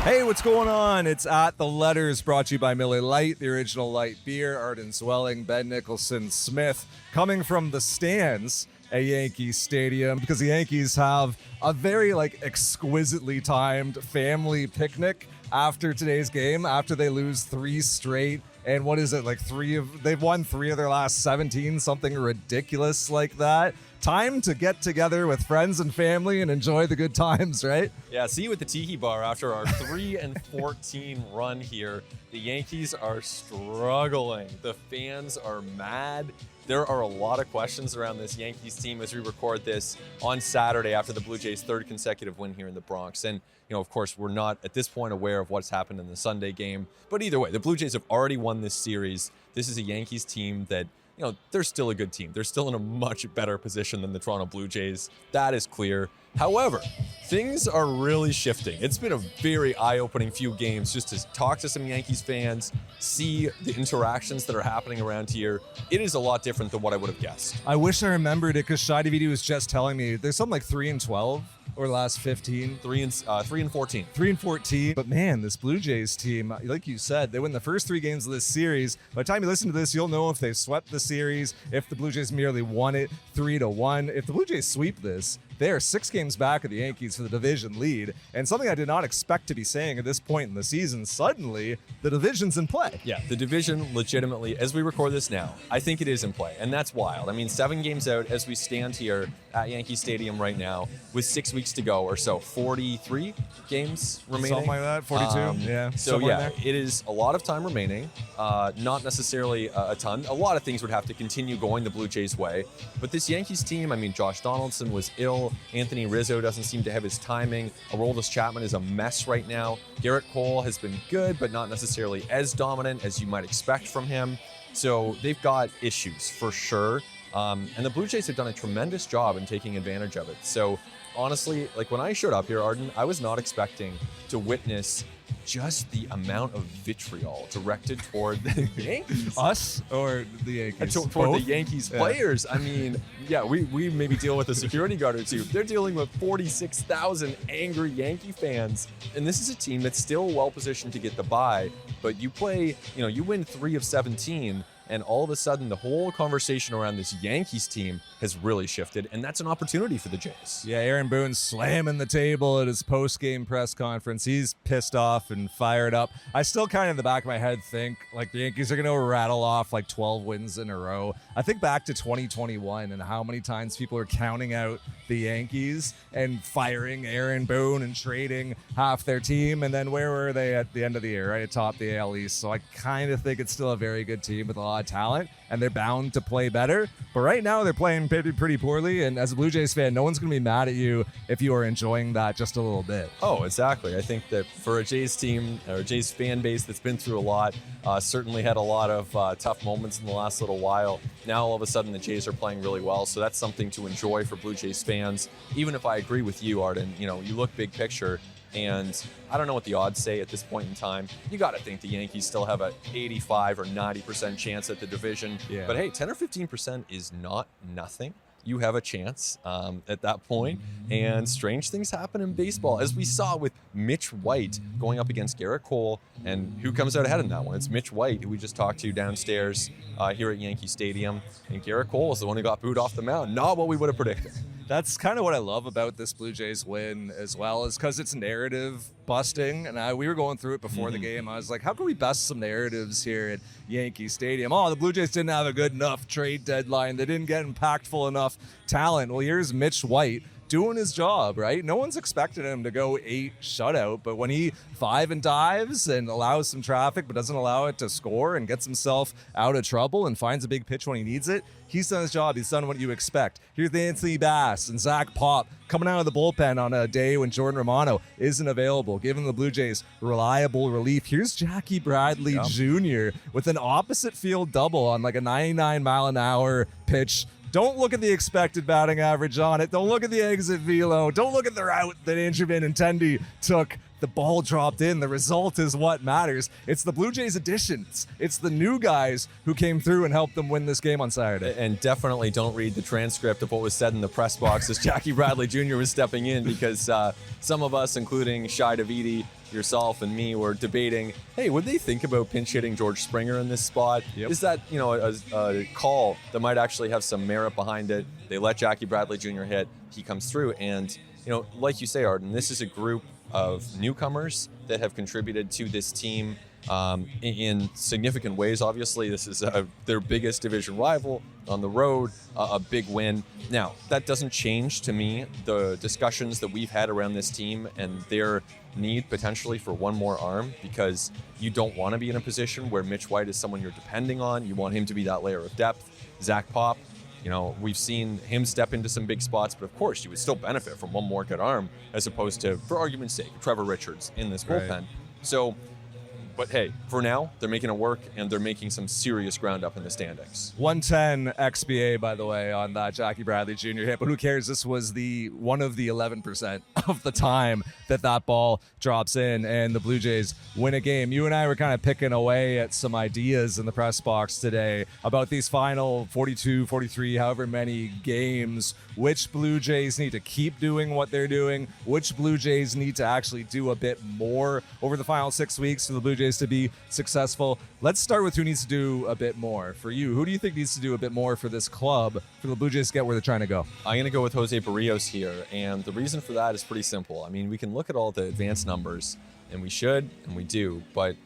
Hey, what's going on? It's At the Letters, brought to you by Miller Lite, the original light beer. Arden Swelling, Ben Nicholson Smith, coming from the stands at Yankee Stadium because the Yankees have a very exquisitely timed family picnic after today's game, after they lose 3 straight. And what is it, they've won 3 of their last 17, something ridiculous like that. Time to get together with friends and family and enjoy the good times, right? Yeah, see you at the Tiki Bar after our 3-14 run here. The Yankees are struggling. The fans are mad. There are a lot of questions around this Yankees team as we record this on Saturday after the Blue Jays' 3rd consecutive win here in the Bronx. And, of course, we're not at this point aware of what's happened in the Sunday game. But either way, the Blue Jays have already won this series. This is a Yankees team that, they're still a good team. They're still in a much better position than the Toronto Blue Jays. That is clear. However, things are really shifting. It's been a very eye-opening few games just to talk to some Yankees fans, see the interactions that are happening around here. It is a lot different than what I would have guessed. I wish I remembered it because Shai DVD was just telling me there's something like 3-12 or the last 15. 3-14. 3-14. But man, this Blue Jays team, like you said, they win the first 3 games of this series. By the time you listen to this, you'll know if they swept the series, if the Blue Jays merely won it 3-1. If the Blue Jays sweep this, they are 6 games back of the Yankees for the division lead. And something I did not expect to be saying at this point in the season, suddenly the division's in play. Yeah, the division legitimately, as we record this now, I think it is in play. And that's wild. I mean, 7 games out as we stand here at Yankee Stadium right now with 6 weeks to go or so. 43 games remaining. Something like that, 42. Yeah. So yeah, it is a lot of time remaining. Not necessarily a ton. A lot of things would have to continue going the Blue Jays' way. But this Yankees team, I mean, Josh Donaldson was ill. Anthony Rizzo doesn't seem to have his timing. Aroldis Chapman is a mess right now. Garrett Cole has been good, but not necessarily as dominant as you might expect from him. So they've got issues for sure. And the Blue Jays have done a tremendous job in taking advantage of it. So honestly, when I showed up here, Arden, I was not expecting to witness just the amount of vitriol directed toward the Yankees. Us or the Yankees? Toward the Yankees players. I mean, yeah, we maybe deal with a security guard or two. They're dealing with 46,000 angry Yankee fans. And this is a team that's still well positioned to get the bye. But you play, you win 3 of 17. And all of a sudden, the whole conversation around this Yankees team has really shifted, and that's an opportunity for the Jays. Yeah, Aaron Boone slamming the table at his post-game press conference. He's pissed off and fired up. I still kind of in the back of my head think the Yankees are going to rattle off 12 wins in a row. I think back to 2021 and how many times people are counting out the Yankees and firing Aaron Boone and trading half their team. And then where were they at the end of the year, right atop the AL East? So I kind of think it's still a very good team with a lot of talent, and they're bound to play better. But right now they're playing pretty poorly, and as a Blue Jays fan, no one's going to be mad at you if you are enjoying that just a little bit. Oh, exactly. I think that for a Jays team or a Jays fan base that's been through a lot, certainly had a lot of tough moments in the last little while. Now all of a sudden the Jays are playing really well, so that's something to enjoy for Blue Jays fans. Even if I agree with you, Arden, you look big picture. And I don't know what the odds say at this point in time. You got to think the Yankees still have an 85 or 90% chance at the division. Yeah. But hey, 10 or 15% is not nothing. You have a chance at that point. And strange things happen in baseball, as we saw with Mitch White going up against Garrett Cole. And who comes out ahead in that one? It's Mitch White, who we just talked to downstairs here at Yankee Stadium. And Garrett Cole was the one who got booed off the mound. Not what we would have predicted. That's kind of what I love about this Blue Jays win as well, is because it's narrative busting. And we were going through it before the game. I was like, how can we bust some narratives here at Yankee Stadium? Oh, the Blue Jays didn't have a good enough trade deadline. They didn't get impactful enough talent. Well, here's Mitch White doing his job, right? No one's expecting him to go 8 shutout, but when he 5 and dives and allows some traffic but doesn't allow it to score and gets himself out of trouble and finds a big pitch when he needs it, he's done his job. He's done what you expect. Here's Anthony Bass and Zach Pop coming out of the bullpen on a day when Jordan Romano isn't available, giving the Blue Jays reliable relief. Here's Jackie Bradley Jr. with an opposite field double on a 99-mile-an-hour pitch. Don't look at the expected batting average on it. Don't look at the exit velo. Don't look at the route that Andrew Benintendi took The ball dropped in. The result is what matters. It's the Blue Jays additions. It's the new guys who came through and helped them win this game on Saturday. And definitely don't read the transcript of what was said in the press box as Jackie Bradley Jr. was stepping in, because some of us, including Shai Davidi, yourself and me, were debating, hey, would they think about pinch hitting George Springer in this spot? Yep. Is that, a call that might actually have some merit behind it? They let Jackie Bradley Jr. hit. He comes through. And, like you say, Arden, this is a group of newcomers that have contributed to this team in significant ways. Obviously, this is their biggest division rival on the road, a big win. Now, that doesn't change, to me, the discussions that we've had around this team and their need potentially for one more arm, because you don't want to be in a position where Mitch White is someone you're depending on. You want him to be that layer of depth. Zach Pop, we've seen him step into some big spots, but of course you would still benefit from one more good arm as opposed to, for argument's sake, Trevor Richards in this bullpen. Right. So, but hey, for now, they're making it work, and they're making some serious ground up in the standings. 110 XBA, by the way, on that Jackie Bradley Jr. hit, but who cares? This was one of the 11% of the time that ball drops in, and the Blue Jays win a game. You and I were kind of picking away at some ideas in the press box today about these final 42, 43, however many games, which Blue Jays need to keep doing what they're doing, which Blue Jays need to actually do a bit more over the final 6 weeks for the Blue Jays to be successful. Let's start with who needs to do a bit more. For you, who do you think needs to do a bit more for this club, for the Blue Jays to get where they're trying to go? I'm going to go with Jose Barrios here, and the reason for that is pretty simple. I mean, we can look at all the advanced numbers, and we should, and we do, but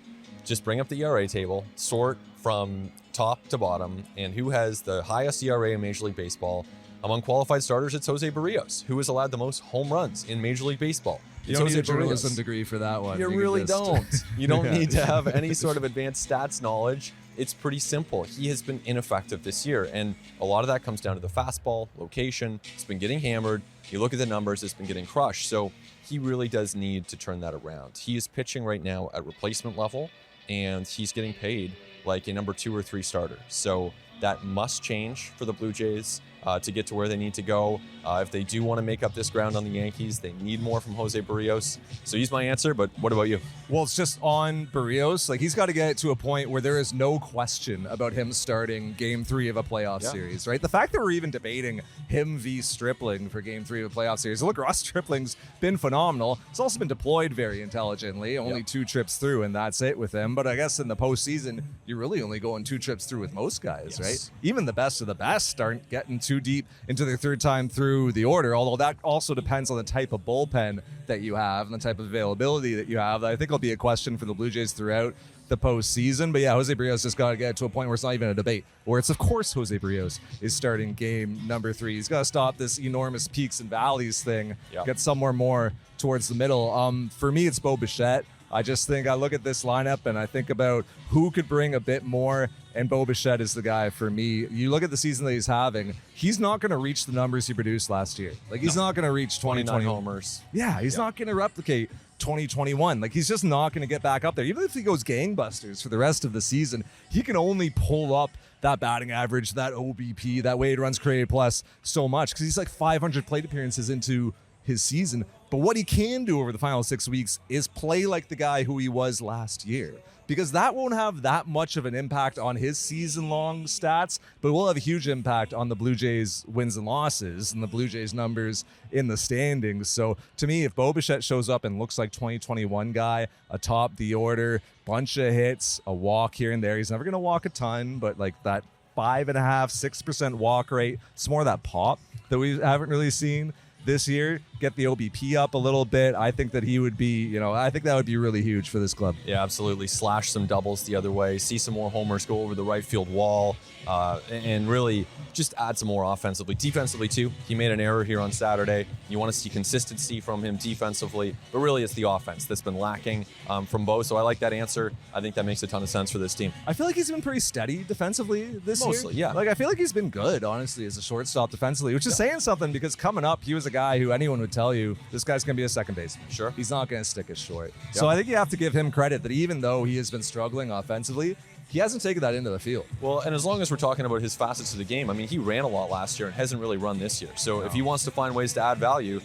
just bring up the ERA table, sort from top to bottom, and who has the highest ERA in Major League Baseball. Among qualified starters, it's Jose Barrios, who has allowed the most home runs in Major League Baseball. You don't need a journalism degree for that one. You really don't. You don't need to have any sort of advanced stats knowledge. It's pretty simple. He has been ineffective this year, and a lot of that comes down to the fastball, location. It's been getting hammered. You look at the numbers, it's been getting crushed. So he really does need to turn that around. He is pitching right now at replacement level, and he's getting paid like a number 2 or 3 starter. So that must change for the Blue Jays to get to where they need to go. If they do want to make up this ground on the Yankees, they need more from Jose Barrios. So he's my answer, but what about you? Well, it's just on Barrios. Like, he's got to get to a point where there is no question about him starting Game 3 of a playoff series, right? The fact that we're even debating him v. Stripling for Game 3 of a playoff series. Look, Ross Stripling's been phenomenal. He's also been deployed very intelligently. Only 2 trips through, and that's it with him. But I guess in the postseason, you're really only going 2 trips through with most guys, right? Even the best of the best aren't getting too deep into their 3rd time through the order, although that also depends on the type of bullpen that you have and the type of availability that you have. I think will be a question for the Blue Jays throughout the postseason. But yeah, Jose Barrios just got to get to a point where it's not even a debate, where it's, of course, Jose Barrios is starting game number 3. He's got to stop this enormous peaks and valleys thing, get somewhere more towards the middle. For me, it's Bo Bichette. I just think I look at this lineup and I think about who could bring a bit more, and Bo Bichette is the guy for me. You look at the season that he's having, he's not going to reach the numbers he produced last year. Like, he's not going to reach 29 homers. Yeah, he's not going to replicate 2021. Like, he's just not going to get back up there. Even if he goes gangbusters for the rest of the season, he can only pull up that batting average, that OBP, that weighted runs created plus so much, because he's like 500 plate appearances into his season. But what he can do over the final 6 weeks is play like the guy who he was last year, because that won't have that much of an impact on his season-long stats, but will have a huge impact on the Blue Jays' wins and losses and the Blue Jays' numbers in the standings. So to me, if Bo Bichette shows up and looks like 2021 guy, atop the order, bunch of hits, a walk here and there, he's never going to walk a ton, but like that 5.5%, 6% walk rate, it's more of that pop that we haven't really seen this year, get the OBP up a little bit. I think that he would be, I think that would be really huge for this club. Yeah, absolutely. Slash some doubles the other way, see some more homers go over the right field wall, and really just add some more offensively. Defensively, too, he made an error here on Saturday. You want to see consistency from him defensively, but really it's the offense that's been lacking from Bo. So I like that answer. I think that makes a ton of sense for this team. I feel like he's been pretty steady defensively this year. Mostly, yeah. Like, I feel like he's been good, honestly, as a shortstop defensively, which is saying something, because coming up, he was a guy who anyone would tell you this guy's going to be a second baseman. Sure. He's not going to stick as short. So I think you have to give him credit that even though he has been struggling offensively, he hasn't taken that into the field. Well, and as long as we're talking about his facets of the game, I mean, he ran a lot last year and hasn't really run this year. So if he wants to find ways to add value,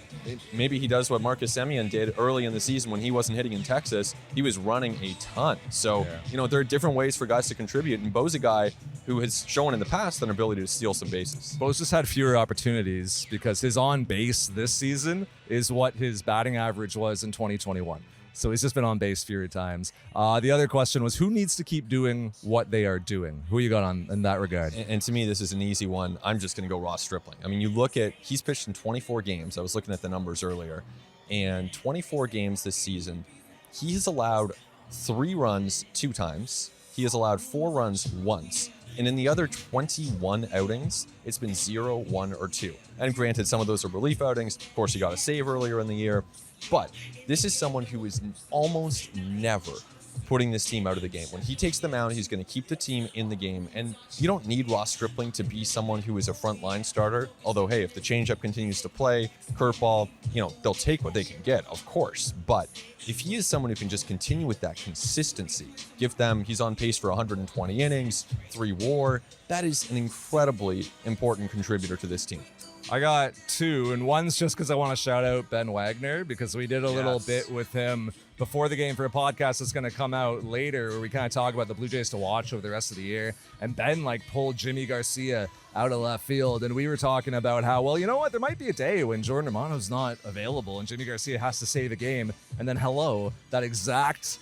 maybe he does what Marcus Semien did early in the season when he wasn't hitting in Texas. He was running a ton. So, there are different ways for guys to contribute. And Bo's a guy who has shown in the past an ability to steal some bases. Bo's just had fewer opportunities because his on base this season is what his batting average was in 2021. So he's just been on base fewer times. The other question was, who needs to keep doing what they are doing? Who you got on in that regard? And to me, this is an easy one. I'm just going to go Ross Stripling. I mean, you look at, he's pitched in 24 games. I was looking at the numbers earlier. And 24 games this season, he has allowed 3 runs 2 times. He has allowed 4 runs once. And in the other 21 outings, it's been 0, 1, or 2. And granted, some of those are relief outings. Of course, he got a save earlier in the year. But this is someone who is almost never putting this team out of the game. When he takes them out, he's going to keep the team in the game. And you don't need Ross Stripling to be someone who is a frontline starter. Although, hey, if the changeup continues to play, curveball, they'll take what they can get, of course. But if he is someone who can just continue with that consistency, he's on pace for 120 innings, 3 WAR, that is an incredibly important contributor to this team. I got 2, and one's just because I want to shout out Ben Wagner, because we did a little bit with him before the game for a podcast that's going to come out later, where we kind of talk about the Blue Jays to watch over the rest of the year. And Ben pulled Jimmy Garcia out of left field, and we were talking about how, well, you know what, there might be a day when Jordan Romano's not available and Jimmy Garcia has to save a game, and then that exact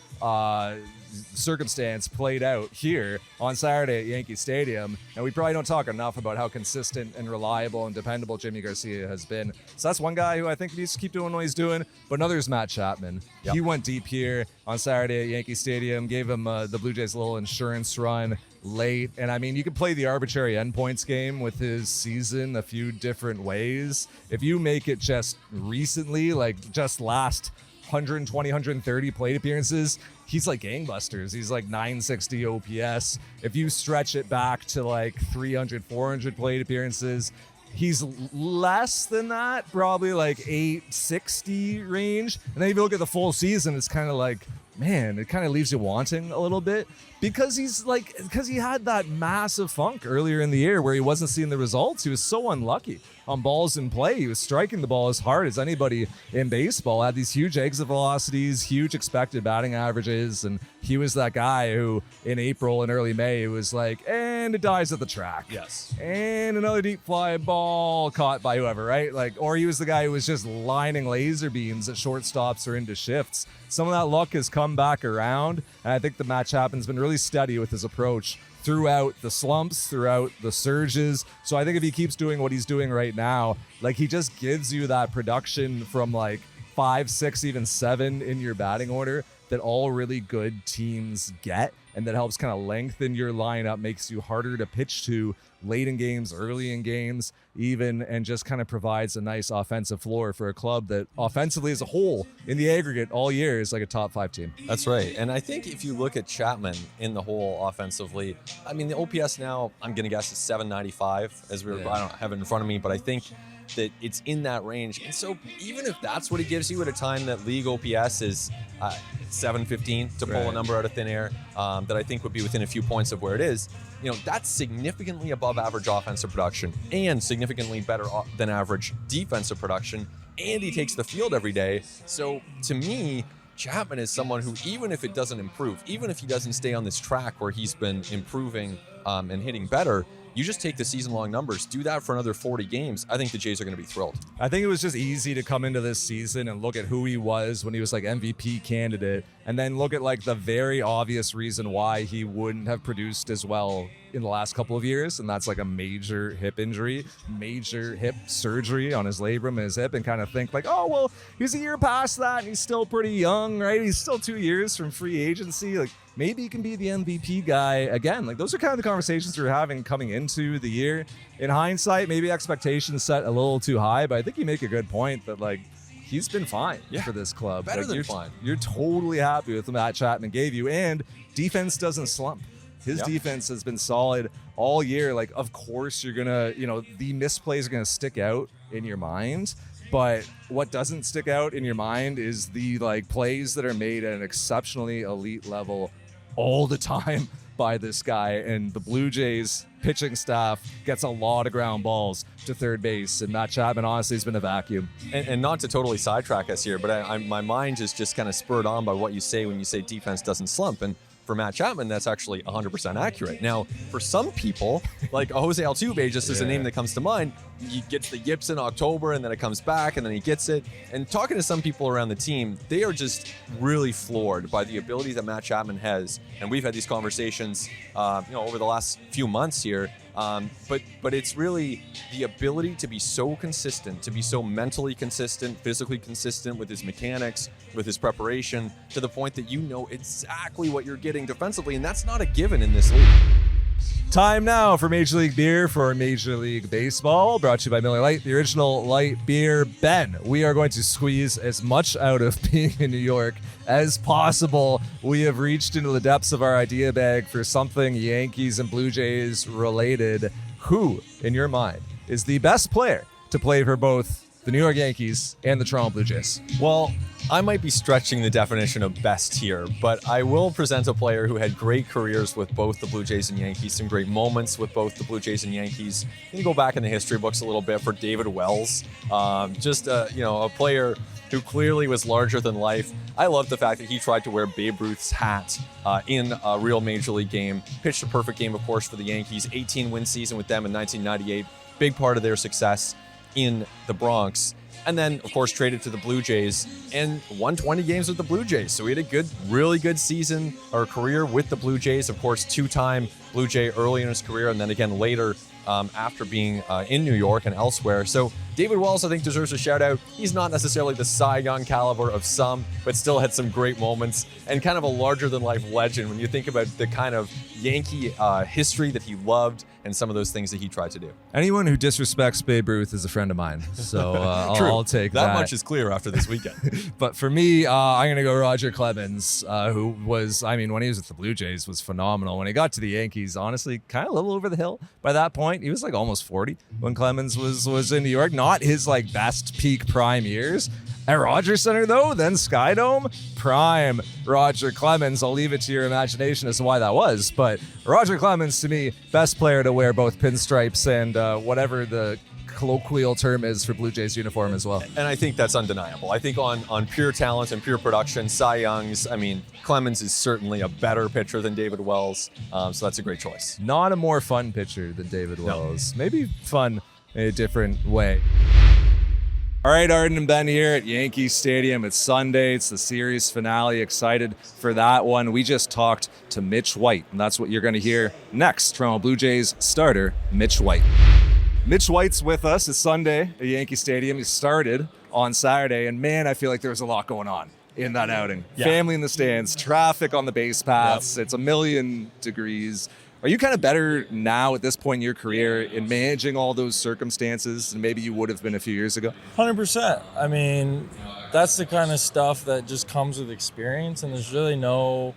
circumstance played out here on Saturday at Yankee Stadium, and we probably don't talk enough about how consistent and reliable and dependable Jimmy Garcia has been. So that's one guy who I think needs to keep doing what he's doing, but another is Matt Chapman. Yep. He went deep here on Saturday at Yankee Stadium, gave him the Blue Jays a little insurance run late, and I mean, you can play the arbitrary endpoints game with his season a few different ways. If you make it just recently, just last 120, 130 plate appearances, he's like gangbusters. He's like 960 OPS. If you stretch it back to 300, 400 plate appearances, he's less than that, probably 860 range. And then if you look at the full season, it's kind of man, it kind of leaves you wanting a little bit, because he had that massive funk earlier in the year where he wasn't seeing the results. He was so unlucky on balls in play. He was striking the ball as hard as anybody in baseball, had these huge exit velocities, huge expected batting averages, and he was that guy who in April and early May was and it dies at the track. Yes. And another deep fly ball caught by whoever, right? Or he was the guy who was just lining laser beams at shortstops or into shifts. Some of that luck has come back around, and I think the Matt Chapman's been really steady with his approach throughout the slumps, throughout the surges. So I think if he keeps doing what he's doing right now, he just gives you that production from 5, 6, even 7 in your batting order that all really good teams get, and that helps kind of lengthen your lineup, makes you harder to pitch to late in games, early in games even, and just kind of provides a nice offensive floor for a club that offensively as a whole in the aggregate all year is a top 5 team. That's right. And I think if you look at Chapman in the whole offensively, I mean, the OPS now, I'm going to guess is 795 as I don't have it in front of me, but I think that it's in that range. And so even if that's what it gives you at a time that league OPS is 715 to pull a number out of thin air, that I think would be within a few points of where it is, that's significantly above average offensive production and significantly better than average defensive production. And he takes the field every day. So to me, Chapman is someone who, even if it doesn't improve, even if he doesn't stay on this track where he's been improving and hitting better, you just take the season-long numbers, do that for another 40 games. I think the Jays are going to be thrilled. I think it was just easy to come into this season and look at who he was when he was MVP candidate, and then look at the very obvious reason why he wouldn't have produced as well in the last couple of years, and that's a major hip injury, major hip surgery on his labrum and his hip, and kind of think oh, well, he's a year past that and he's still pretty young, right? He's still 2 years from free agency. Maybe he can be the MVP guy again. Those are kind of the conversations we were having coming into the year. In hindsight, maybe expectations set a little too high, but I think you make a good point that he's been fine for this club. Better than fine. You're totally happy with what Matt Chapman gave you, and defense doesn't slump. His defense has been solid all year. Of course, you're gonna, the misplays are gonna stick out in your mind. But what doesn't stick out in your mind is the plays that are made at an exceptionally elite level all the time by this guy. And the Blue Jays pitching staff gets a lot of ground balls to third base, and Matt Chapman honestly has been a vacuum. And not to totally sidetrack us here, but my mind is just kind of spurred on by what you say when you say defense doesn't slump. And for Matt Chapman, that's actually 100% accurate. Now, for some people, like Jose Altuve just is a name that comes to mind. He gets the yips in October, and then it comes back, and then he gets it. And talking to some people around the team, they are just really floored by the ability that Matt Chapman has. And we've had these conversations, over the last few months here. But it's really the ability to be so consistent, to be so mentally consistent, physically consistent with his mechanics, with his preparation, to the point that you know exactly what you're getting defensively, and that's not a given in this league. Time now for Major League Beer for Major League Baseball, brought to you by Miller Lite, the original light beer. Ben, we are going to squeeze as much out of being in New York as possible. We have reached into the depths of our idea bag for something Yankees and Blue Jays related. Who, in your mind, is the best player to play for both the New York Yankees and the Toronto Blue Jays? Well, I might be stretching the definition of best here, but I will present a player who had great careers with both the Blue Jays and Yankees, some great moments with both the Blue Jays and Yankees. You can go back in the history books a little bit for David Wells, a player who clearly was larger than life. I love the fact that he tried to wear Babe Ruth's hat in a real Major League game. Pitched a perfect game, of course, for the Yankees. 18-win season with them in 1998. Big part of their success in the Bronx. And then, of course, traded to the Blue Jays and won 20 games with the Blue Jays. So he had a really good season or career with the Blue Jays. Of course, two-time Blue Jay early in his career, and then again later after being in New York and elsewhere. So David Wells, I think, deserves a shout out. He's not necessarily the Cy Young caliber of some, but still had some great moments and kind of a larger than life legend when you think about the kind of Yankee history that he loved and some of those things that he tried to do. Anyone who disrespects Babe Ruth is a friend of mine, so I'll take that. That much is clear after this weekend. But for me, I'm going to go Roger Clemens, who was, when he was with the Blue Jays, was phenomenal. When he got to the Yankees, honestly, kind of a little over the hill by that point. He was like almost 40 when Clemens was in New York. Not his like best peak prime years. At Rogers Center, though, then Skydome, prime Roger Clemens. I'll leave it to your imagination as to why that was. But Roger Clemens, to me, best player to wear both pinstripes and whatever the colloquial term is for Blue Jays uniform as well. And I think that's undeniable. I think on pure talent and pure production, Cy Young's, Clemens is certainly a better pitcher than David Wells. So that's a great choice. Not a more fun pitcher than David Wells. No. Maybe fun in a different way. All right, Arden and Ben here at Yankee Stadium. It's Sunday. It's the series finale. Excited for that one. We just talked to Mitch White, and that's what you're going to hear next. Toronto Blue Jays starter, Mitch White. Mitch White's with us. It's Sunday at Yankee Stadium. He started on Saturday, and man, I feel like there was a lot going on in that outing. Yeah. Family in the stands, traffic on the base paths. Yep. It's 1,000,000 degrees. Are you kind of better now at this point in your career in managing all those circumstances than maybe you would have been a few years ago? 100%. That's the kind of stuff that just comes with experience, and there's no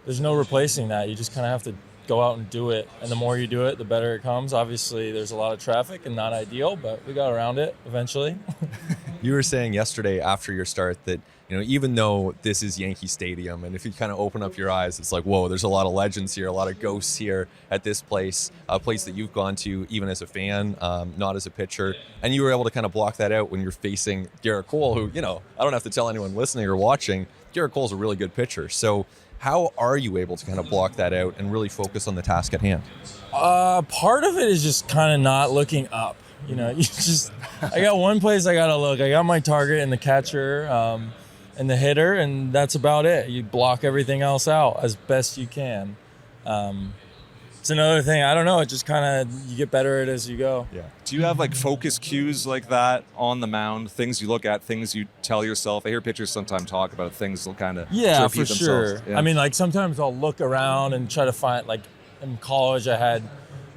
replacing that. You just kind of have to go out and do it, and the more you do it, the better it comes. Obviously, there's a lot of traffic and not ideal, but we got around it eventually. You were saying yesterday after your start that, even though this is Yankee Stadium, and if you kind of open up your eyes, it's like, whoa, there's a lot of legends here, a lot of ghosts here at this place, a place that you've gone to even as a fan, not as a pitcher. And you were able to kind of block that out when you're facing Garrett Cole, who, I don't have to tell anyone listening or watching, Garrett Cole's a really good pitcher. So how are you able to kind of block that out and really focus on the task at hand? Part of it is just kind of not looking up. I got one place I got to look. I got my target and the catcher, and the hitter, and that's about it. You block everything else out as best you can. It's another thing. I don't know. It just kind of, you get better at it as you go. Yeah. Do you have like focus cues like that on the mound? Things you look at, things you tell yourself? I hear pitchers sometimes talk about things they'll kind of yeah, repeat for themselves. Sure. Yeah. Sometimes I'll look around and try to find, like in college, I had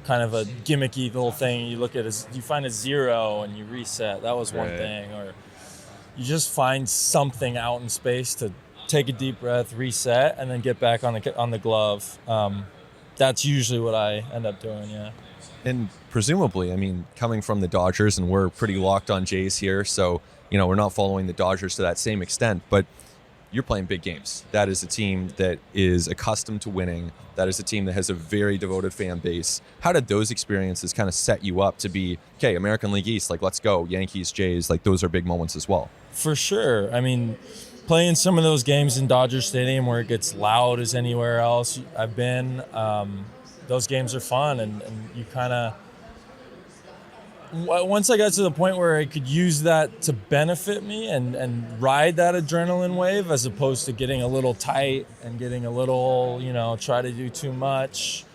kind of a gimmicky little thing. You look at you find a zero and you reset. That was one thing. Or you just find something out in space to take a deep breath, reset, and then get back on the glove. That's usually what I end up doing, yeah. And presumably, coming from the Dodgers, and we're pretty locked on Jays here, so, we're not following the Dodgers to that same extent, but you're playing big games. That is a team that is accustomed to winning. That is a team that has a very devoted fan base. How did those experiences kind of set you up to be, okay, American League East, like, let's go, Yankees, Jays, like, those are big moments as well? For sure. I mean, playing some of those games in Dodger Stadium where it gets loud as anywhere else I've been, those games are fun, and you kind of, once I got to the point where I could use that to benefit me and ride that adrenaline wave, as opposed to getting a little tight and getting a little, try to do too much,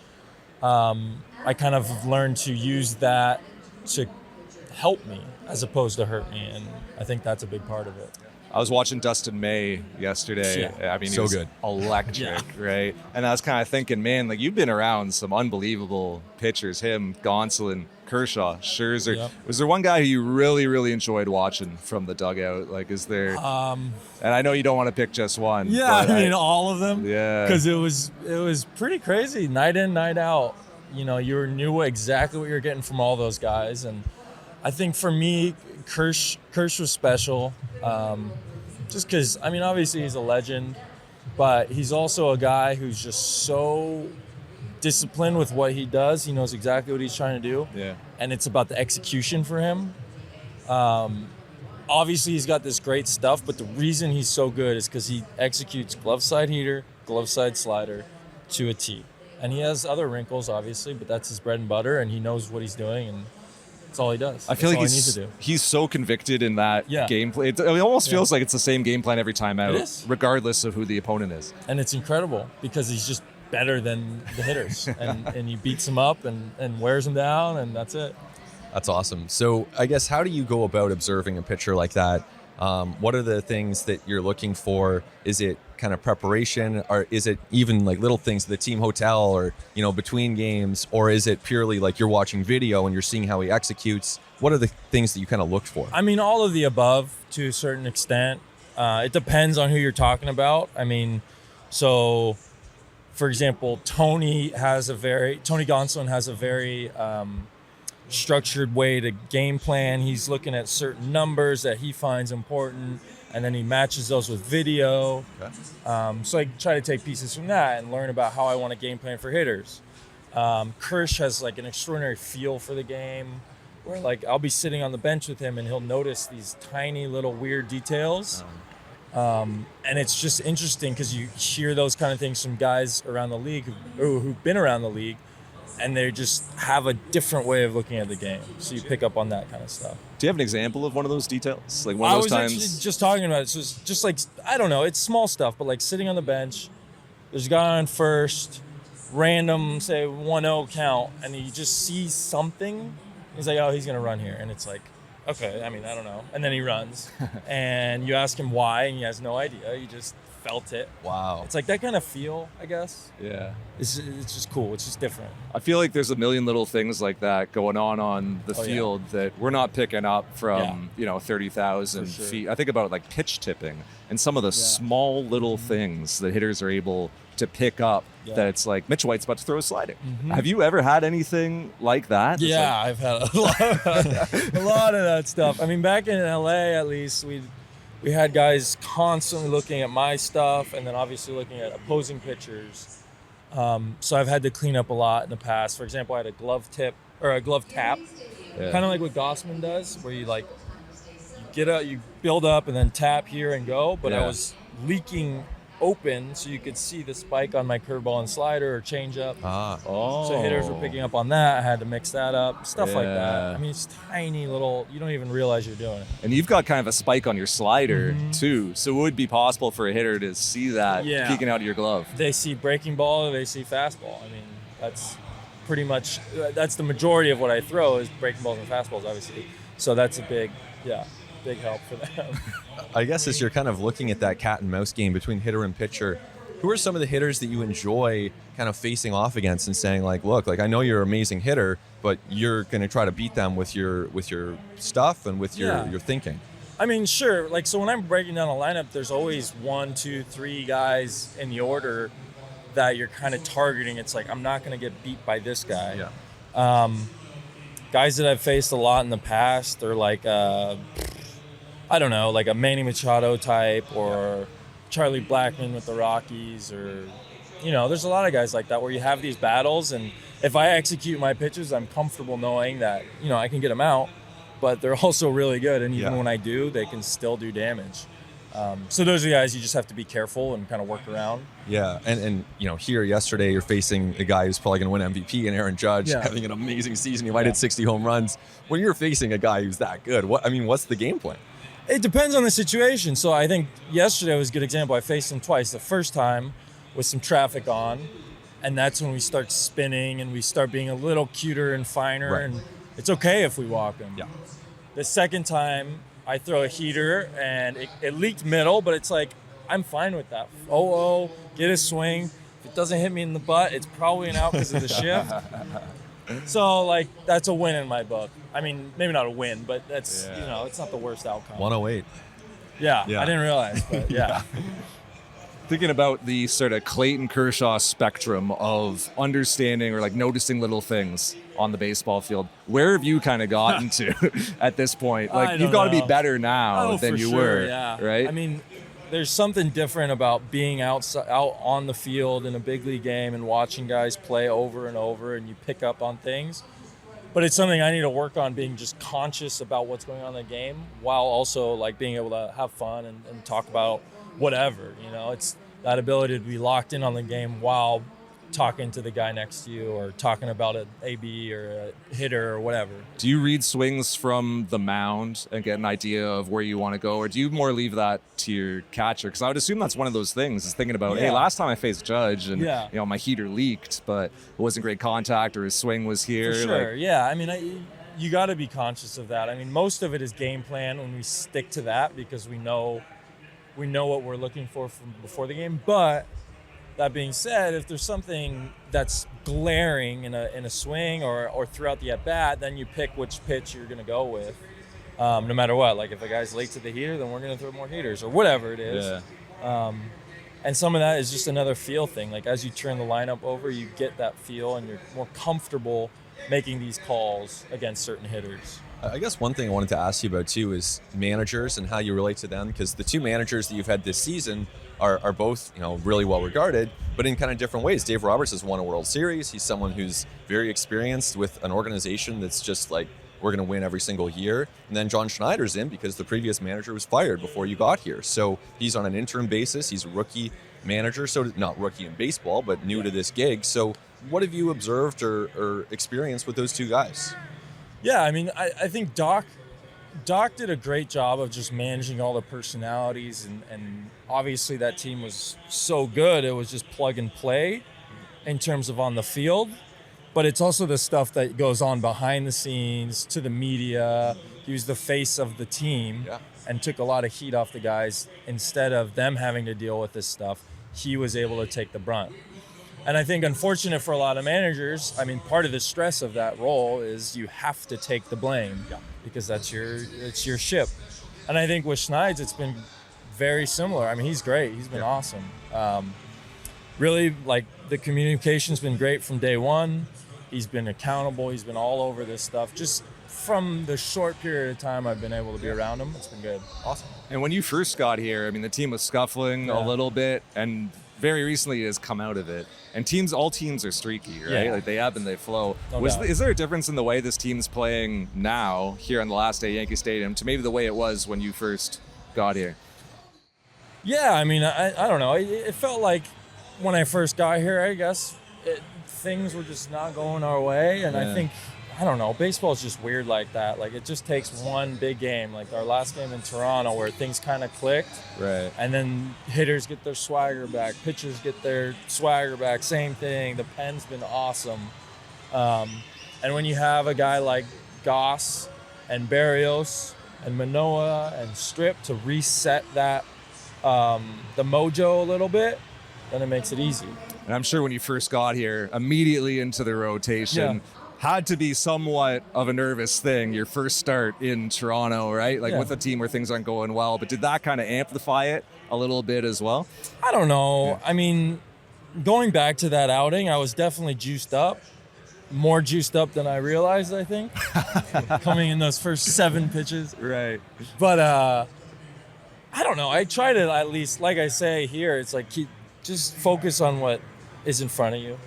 I kind of learned to use that to help me as opposed to hurt me, and I think that's a big part of it. I was watching Dustin May yesterday. Yeah. I mean, he So was good. electric, right? And I was kind of thinking, man, like, you've been around some unbelievable pitchers, him, Gonsolin, Kershaw, Scherzer. Yep. Was there one guy who you really, really enjoyed watching from the dugout? Like, is there, and I know you don't want to pick just one. Yeah, but I mean, all of them. Yeah. Because it was pretty crazy, night in, night out. You knew exactly what you were getting from all those guys, and I think for me, Kirsch was special. Just because, I mean, obviously he's a legend, but he's also a guy who's just so disciplined with what he does. He knows exactly what he's trying to do. Yeah. And it's about the execution for him. Obviously he's got this great stuff, but the reason he's so good is because he executes glove side heater, glove side slider to a T. And he has other wrinkles, obviously, but that's his bread and butter, and he knows what he's doing, and that's all he does. I feel That's like all he needs to do. he's so convicted in that Yeah. gameplay. It almost feels like it's the same game plan every time out, is. regardless of who the opponent is. And it's incredible because he's just better than the hitters, and he beats them up and wears them down, and that's it. That's awesome. So I guess, how do you go about observing a pitcher like that? What are the things that you're looking for? Is it kind of preparation, or is it even like little things, the team hotel, or, between games, or is it purely like you're watching video and you're seeing how he executes? What are the things that you kind of look for? I mean, all of the above to a certain extent. It depends on who you're talking about. I mean, so for example, Tony Gonsolin has a very structured way to game plan. He's looking at certain numbers that he finds important, and then he matches those with video. Okay. So I try to take pieces from that and learn about how I want to game plan for hitters. Kirsch has like an extraordinary feel for the game, where like I'll be sitting on the bench with him and he'll notice these tiny little weird details. And it's just interesting because you hear those kind of things from guys around the league who've been around the league, and they just have a different way of looking at the game. So you pick up on that kind of stuff. Do you have an example of one of those details? Like one I of those was times? actually just talking about it. So it's just like, I don't know, it's small stuff, but like sitting on the bench, there's a guy on first, random, say 1-0 count, and you just see something. He's like, oh, he's going to run here. And it's like, okay, I mean, I don't know. And then he runs. And you ask him why, and he has no idea. He just felt it. Wow. It's like that kind of feel, I guess. Yeah. It's just cool. It's just different. I feel like there's a million little things like that going on the field that we're not picking up from, 30,000 For sure. feet. I think about like pitch tipping and some of the small little things that hitters are able to pick up that it's like Mitch White's about to throw a slider. Have you ever had anything like that? It's Yeah, like- I've had a lot of that stuff. I mean, back in LA, at least, we had guys constantly looking at my stuff, and then obviously looking at opposing pitchers. So I've had to clean up a lot in the past. For example, I had a glove tap, kind of like what Gossman does, where you you build up and then tap here and go. But I Yeah. was leaking open, so you could see the spike on my curveball and slider or changeup. Oh. So hitters were picking up on that. I had to mix that up, stuff like Yeah. that. I mean, it's tiny little, you don't even realize you're doing it. And you've got kind of a spike on your slider too. So it would be possible for a hitter to see that Yeah. peeking out of your glove. They see breaking ball or they see fastball. I mean, that's pretty much, that's the majority of what I throw is breaking balls and fastballs, obviously. So that's a big help for them. I guess as you're kind of looking at that cat and mouse game between hitter and pitcher, who are some of the hitters that you enjoy kind of facing off against and saying like, look, like I know you're an amazing hitter, but you're going to try to beat them with your stuff and with your thinking? I mean, sure. Like, so when I'm breaking down a lineup, there's always 1, 2, 3 guys in the order that you're kind of targeting. It's like, I'm not going to get beat by this guy. Yeah. Guys that I've faced a lot in the past, they're like, I don't know, like a Manny Machado type or Charlie Blackmon with the Rockies, or, there's a lot of guys like that where you have these battles, and if I execute my pitches, I'm comfortable knowing that, I can get them out, but they're also really good, and even when I do, they can still do damage. So those are the guys you just have to be careful and kind of work around. Yeah, and here yesterday you're facing a guy who's probably going to win MVP, and Aaron Judge having an amazing season. He might hit 60 home runs. When you're facing a guy who's that good, what's the game plan? It depends on the situation. So I think yesterday was a good example. I faced him twice. The first time with some traffic on, and that's when we start spinning and we start being a little cuter and finer, and it's okay if we walk him. Yeah. The second time, I throw a heater, and it leaked middle, but it's like, I'm fine with that. Get a swing. If it doesn't hit me in the butt, it's probably an out because of the shift. So, that's a win in my book. I mean, maybe not a win, but that's, it's not the worst outcome. 108. Yeah, I didn't realize, but yeah. Thinking about the sort of Clayton Kershaw spectrum of understanding or noticing little things on the baseball field, where have you kind of gotten to at this point? You've got to be better now than you were, right? I mean, there's something different about being out on the field in a big league game and watching guys play over and over, and you pick up on things. But it's something I need to work on, being just conscious about what's going on in the game, while also being able to have fun and talk about whatever. It's that ability to be locked in on the game while talking to the guy next to you or talking about an AB or a hitter or whatever. Do you read swings from the mound and get an idea of where you want to go, or do you more leave that to your catcher? Because I would assume that's one of those things, is thinking about, hey, last time I faced Judge and my heater leaked, but it wasn't great contact, or his swing was here. For sure, I mean, you got to be conscious of that. I mean, most of it is game plan when we stick to that, because we know what we're looking for from before the game. But that being said, if there's something that's glaring in a swing or throughout the at-bat, then you pick which pitch you're going to go with, no matter what. If a guy's late to the heater, then we're going to throw more heaters or whatever it is. And some of that is just another feel thing. As you turn the lineup over, you get that feel and you're more comfortable making these calls against certain hitters. I guess one thing I wanted to ask you about too is managers and how you relate to them, because the two managers that you've had this season are both really well regarded, but in kind of different ways. Dave Roberts has won a World Series. He's someone who's very experienced with an organization that's just we're going to win every single year. And then John Schneider's in because the previous manager was fired before you got here. So he's on an interim basis. He's a rookie manager, so not rookie in baseball, but new to this gig. So what have you observed or experienced with those two guys? Yeah, I mean, I think Doc did a great job of just managing all the personalities, and obviously that team was so good, it was just plug and play in terms of on the field. But it's also the stuff that goes on behind the scenes to the media. He was the face of the team and took a lot of heat off the guys. Instead of them having to deal with this stuff, he was able to take the brunt. And I think, unfortunate for a lot of managers, I mean, part of the stress of that role is you have to take the blame because it's your ship. And I think with Schneid's, it's been very similar. I mean, he's great. He's been awesome. Really, the communication's been great from day one. He's been accountable. He's been all over this stuff. Just from the short period of time I've been able to be around him, it's been good. Awesome. And when you first got here, I mean, the team was scuffling a little bit, and very recently has come out of it. And all teams are streaky, right? Yeah. They ebb and they flow. No doubt. Is there a difference in the way this team's playing now here on the last day at Yankee Stadium to maybe the way it was when you first got here? Yeah, I mean, I don't know. It felt like when I first got here, I guess, things were just not going our way. And I think, I don't know, baseball is just weird like that. It just takes one big game, like our last game in Toronto, where things kind of clicked. Right. And then hitters get their swagger back, pitchers get their swagger back, same thing. The pen's been awesome. And when you have a guy like Goss and Barrios and Manoah and Strip to reset that, the mojo a little bit, then it makes it easy. And I'm sure when you first got here, immediately into the rotation, had to be somewhat of a nervous thing, your first start in Toronto, right? With a team where things aren't going well. But did that kind of amplify it a little bit as well? I don't know. Yeah. I mean, going back to that outing, I was definitely juiced up. More juiced up than I realized, I think, coming in those first 7 pitches. Right. But I don't know. I try to at least, like I say here, it's like just focus on what is in front of you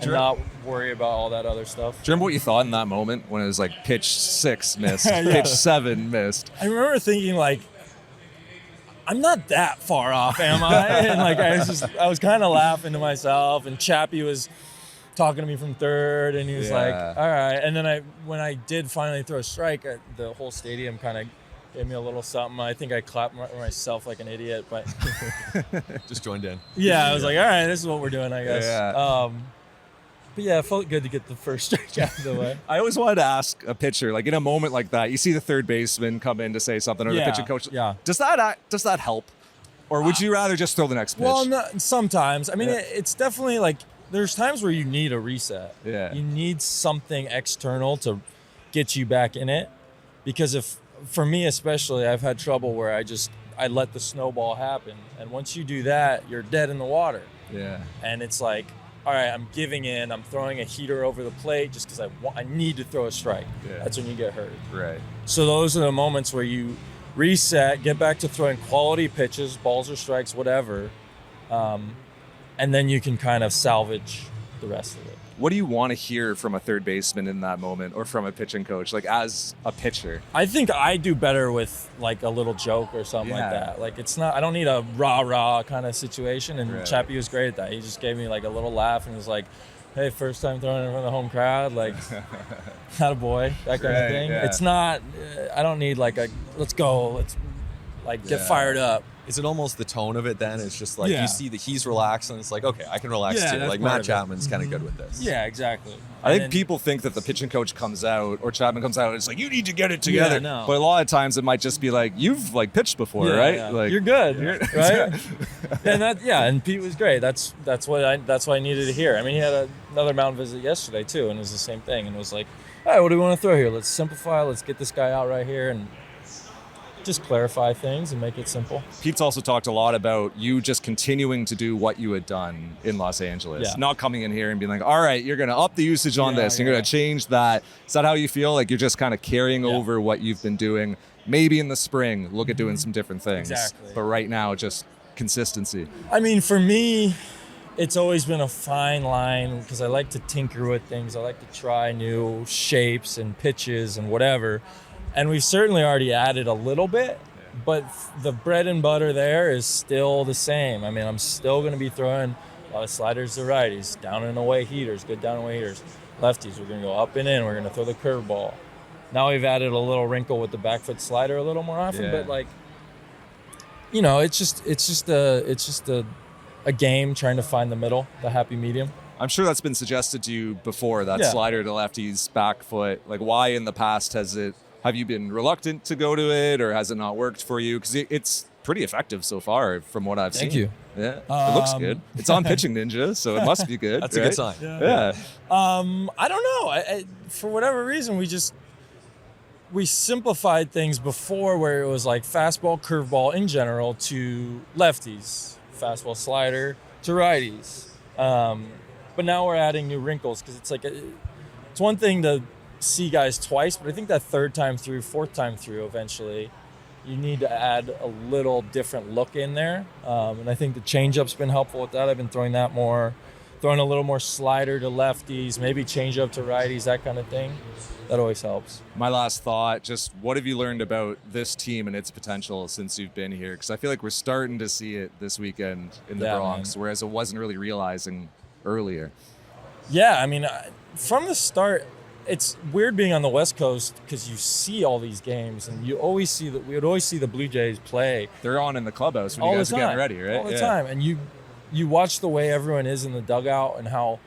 and not worry about all that other stuff. Do you remember what you thought in that moment when it was like pitch 6 missed, pitch 7 missed? I remember thinking like, I'm not that far off, am I? And like I was kind of laughing to myself, and Chappie was talking to me from third, and he was like, all right. And then when I did finally throw a strike, the whole stadium kind of gave me a little something. I think I clapped myself like an idiot, but Just joined in. yeah, I was like, all right, this is what we're doing, I guess. Yeah. But yeah, it felt good to get the first strike out of the way. I always wanted to ask a pitcher, like in a moment like that, you see the third baseman come in to say something, or the pitching coach. Yeah. Does that help, or would you rather just throw the next pitch? Well, sometimes. I mean, it's definitely like there's times where you need a reset. Yeah. You need something external to get you back in it, because for me especially, I've had trouble where I let the snowball happen, and once you do that, you're dead in the water. Yeah. And it's like, all right, I'm giving in. I'm throwing a heater over the plate just because I need to throw a strike. Yeah. That's when you get hurt. Right. So those are the moments where you reset, get back to throwing quality pitches, balls or strikes, whatever, and then you can kind of salvage the rest of it. What do you want to hear from a third baseman in that moment, or from a pitching coach, like as a pitcher? I think I do better with like a little joke or something like that. Like I don't need a rah-rah kind of situation. And Chappie was great at that. He just gave me like a little laugh and was like, hey, first time throwing in front of the home crowd, like, attaboy, that kind of thing. Yeah. It's not, I don't need like let's go, let's like get fired up. Is it almost the tone of it then? It's just like you see that he's relaxed, and it's like, okay, I can relax too. that's Like part Matt of it. Chapman's kind of good with this. Yeah, exactly. I think people think that the pitching coach comes out, or Chapman comes out, and it's like, you need to get it together. Yeah, no. But a lot of times it might just be like, you've like pitched before, right? Yeah. Like You're good, right? And Pete was great. That's what I needed to hear. I mean, he had another mound visit yesterday too, and it was the same thing. And it was like, all right, what do we want to throw here? Let's simplify. Let's get this guy out right here and just clarify things and make it simple. Pete's also talked a lot about you just continuing to do what you had done in Los Angeles, not coming in here and being like, all right, you're going to up the usage on this. You're going to change that. Is that how you feel? Like you're just kind of carrying over what you've been doing? Maybe in the spring, look at doing some different things. Exactly. But right now, just consistency. I mean, for me, it's always been a fine line because I like to tinker with things. I like to try new shapes and pitches and whatever. And we've certainly already added a little bit, but the bread and butter there is still the same. I mean, I'm still going to be throwing a lot of sliders to righties, down and away heaters, good down and away heaters. Lefties, we're going to go up and in. We're going to throw the curveball. Now we've added a little wrinkle with the back foot slider a little more often, but like, you know, it's just a game trying to find the middle, the happy medium. I'm sure that's been suggested to you before, that slider to lefties, back foot. Like, why in the past have you been reluctant to go to it, or has it not worked for you? Because it's pretty effective so far from what I've seen. Thank you. Yeah, it looks good. It's on Pitching Ninja, so it must be good. That's a good sign. Yeah. I don't know. I for whatever reason, we simplified things before, where it was like fastball, curveball in general to lefties, fastball, slider to righties. But now we're adding new wrinkles because it's like it's one thing to see guys twice, but I think that third time through, fourth time through, eventually you need to add a little different look in there. And I think the changeup's been helpful with that. I've been throwing that more, throwing a little more slider to lefties, maybe changeup to righties, that kind of thing. That always helps. My last thought, just what have you learned about this team and its potential since you've been here? Because I feel like we're starting to see it this weekend in the Bronx, whereas it wasn't really realizing earlier. Yeah, I mean, from the start, it's weird being on the West Coast because you see all these games, and we would always see the Blue Jays play. They're on in the clubhouse when all you guys the time, are getting ready, right? All the time, and you watch the way everyone is in the dugout and how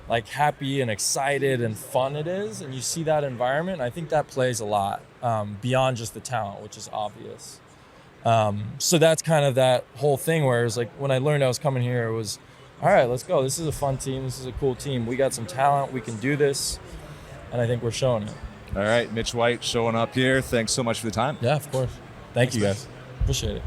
like happy and excited and fun it is, and you see that environment. I think that plays a lot beyond just the talent, which is obvious. So that's kind of that whole thing where it was like when I learned I was coming here, it was, all right, let's go. This is a fun team. This is a cool team. We got some talent. We can do this. And I think we're showing it. All right, Mitch White showing up here. Thanks so much for the time. Yeah, of course. Thanks, you guys. Appreciate it.